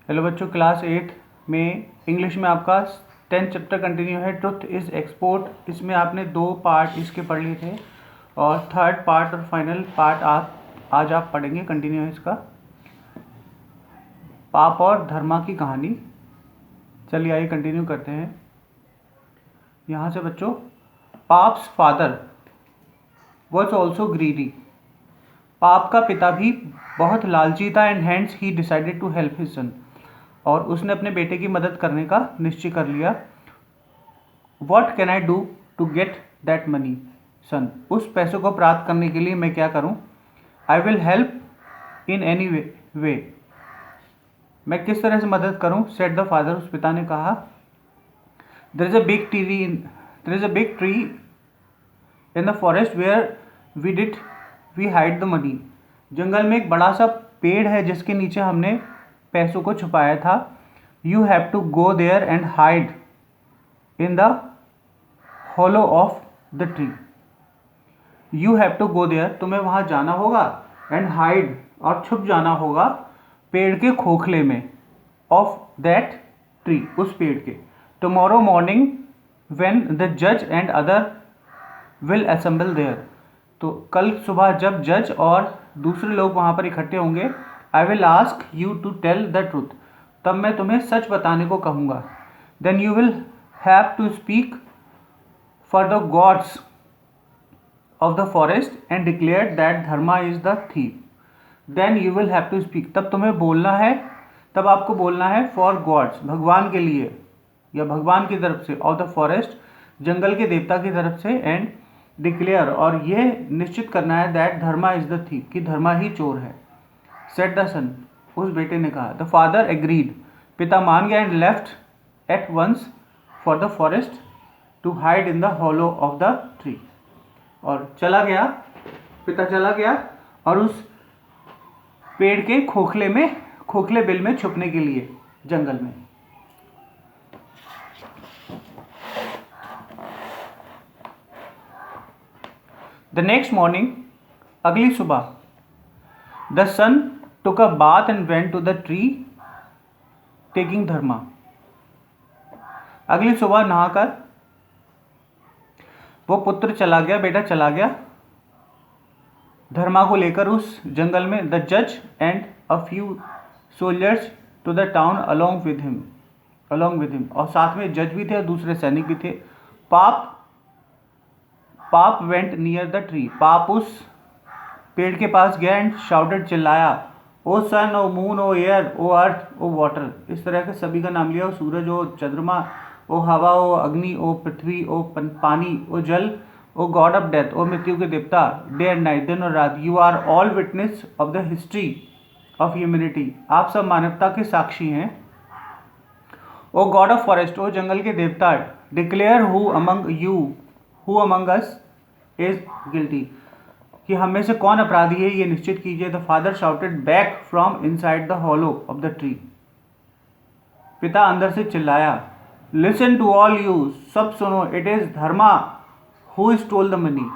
Hello बच्चों, class 8 में English में आपका 10th चैप्टर कंटिन्यू है, ट्रुथ इज़ एक्सपोर्ट। इसमें आपने 2 पार्ट इसके पढ़ लिए थे और थर्ड पार्ट और फाइनल पार्ट आज आप पढ़ेंगे। कंटिन्यू है इसका, पाप और धर्मा की कहानी। चलिए आइए कंटिन्यू करते हैं यहाँ से बच्चों। Pap's father was also greedy. Pap का पिता भी बहुत लालची था and hence he decided to help his son. और उसने अपने बेटे की मदद करने का निश्चय कर लिया। What can I do to get that money son. उस पैसे को प्राप्त करने के लिए मैं क्या करूं? I will help in any way. मैं किस तरह से मदद करूं? सेड द फादर, उस पिता ने कहा। There is a big tree in the forest where we hide the money. जंगल में एक बड़ा सा पेड़ है जिसके नीचे हमने पैसों को छुपाया था। You have to go there and hide in the hollow of the tree. You have to go there, तुम्हें वहां जाना होगा, एंड हाइड, और छुप जाना होगा, पेड़ के खोखले में, ऑफ दैट ट्री, उस पेड़ के। टुमारो मॉर्निंग व्हेन द जज and other will assemble there. तो कल सुबह जब जज और दूसरे लोग वहां पर इकट्ठे होंगे, I will ask you to tell the truth, तब मैं तुम्हें सच बताने को कहूँगा। Then you will have to speak for the gods of the forest and declare that Dharma is the thief. Then you will have to speak, तब तुम्हें बोलना है, तब आपको बोलना है फॉर गॉड्स, भगवान के लिए या भगवान की तरफ से, ऑफ द फॉरेस्ट, जंगल के देवता की तरफ से, एंड डिक्लेयर, और यह निश्चित करना है, that Dharma is the thief, कि धर्मा ही चोर है। सेड द सन, उस बेटे ने कहा। द फादर एग्रीड, पिता मान गया, and left at once for the forest to hide in the hollow of the tree. और चला गया, पिता चला गया और उस पेड़ के खोखले बिल में छुपने के लिए जंगल में। द नेक्स्ट मॉर्निंग, अगली सुबह, the son took a bath and went to the tree taking Dharma. अगली सुबह नहाकर वो पुत्र चला गया, बेटा चला गया धर्मा को लेकर उस जंगल में। द जज and a few soldiers to the town along with him, और साथ में जज भी थे और दूसरे सैनिक भी थे। पाप वेंट नियर द ट्री, पाप उस पेड़ के पास गया, एंड शाउटेड, चिल्लाया, ओ सन, ओ मून, ओ एयर, ओ अर्थ, ओ वाटर। इस तरह के सभी का नाम लिया, ओ सूरज, ओ चंद्रमा, ओ हवा, ओ अग्नि, ओ पृथ्वी, ओ पानी, ओ जल, ओ गॉड ऑफ डेथ, ओ मृत्यु के देवता, डे एंड नाइट, दिन और रात, you are all witness of the history of humanity, आप सब मानवता के साक्षी हैं। ओ गॉड ऑफ फॉरेस्ट, ओ जंगल के देवता, declare who among us is guilty, कि हम में से कौन अपराधी है, ये निश्चित कीजिए। The father shouted back from inside the hollow of the tree, पिता अंदर से चिल्लाया, लिसन टू ऑल यू, सब सुनो, it is Dharma who stole the money,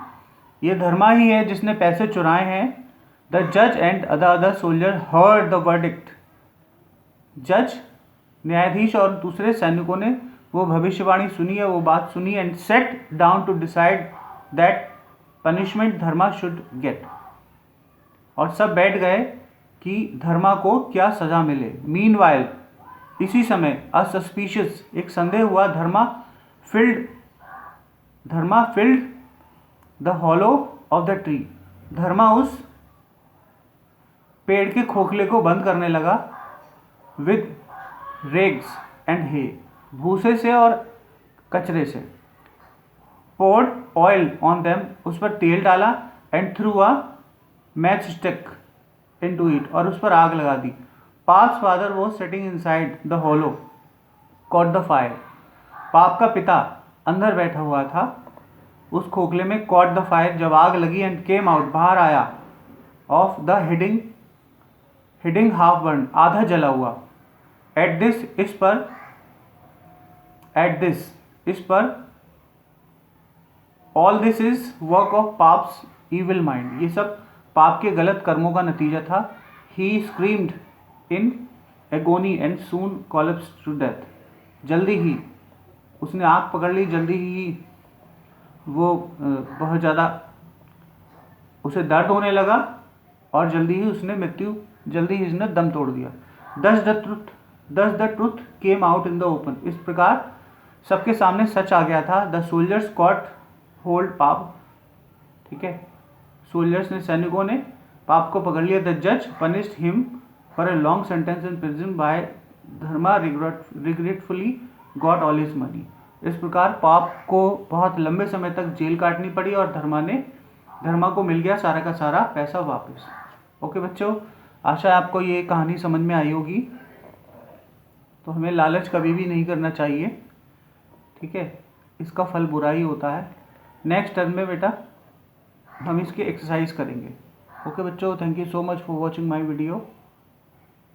ये धर्मा ही है जिसने पैसे चुराए हैं। द जज and the other soldier heard the verdict, जज, न्यायाधीश और दूसरे सैनिकों ने वो भविष्यवाणी सुनी है, वो बात सुनी, and sat down to decide that punishment Dharma should get, और सब बैठ गए कि धर्मा को क्या सजा मिले। मीनवाइल, इसी समय, अ सस्पिशियस, एक संदेह हुआ, Dharma filled the hollow of the tree, Dharma उस पेड़ के खोखले को बंद करने लगा, विद रेग्स एंड हे, भूसे से और कचरे से। poured oil on them, उस पर तेल डाला, and threw a matchstick into it, और उस पर आग लगा दी। Pap's father was sitting inside the hollow, caught the fire, पाप का पिता अंदर बैठा हुआ था उस खोखले में, caught the fire, जब आग लगी, and came out, बाहर आया, of the hidden half burned, आधा जला हुआ। At this, इस पर all this is work of पाप्स ईविल माइंड, ये सब पाप के गलत कर्मों का नतीजा था। He screamed in agony and soon collapse to death. जल्दी ही उसने आग पकड़ ली, जल्दी ही वो बहुत ज़्यादा उसे दर्द होने लगा और जल्दी ही उसने दम तोड़ दिया। दस the truth came out in the open. इस प्रकार सबके सामने सच आ गया था। द सोल्जर्स कॉट होल्ड पाप, ठीक है, सोल्जर्स ने, सैनिकों ने पाप को पकड़ लिया। द जज punished him for a long sentence in prison by Dharma regretfully got all his money. इस प्रकार पाप को बहुत लंबे समय तक जेल काटनी पड़ी और धर्मा को मिल गया सारा का सारा पैसा वापस। ओके बच्चों, आशा है आपको ये कहानी समझ में आई होगी। तो हमें लालच कभी भी नहीं करना चाहिए, ठीक है, इसका फल बुरा ही होता है। नेक्स्ट टर्म में बेटा हम इसकी एक्सरसाइज करेंगे। ओके बच्चों, thank you so much for watching my video.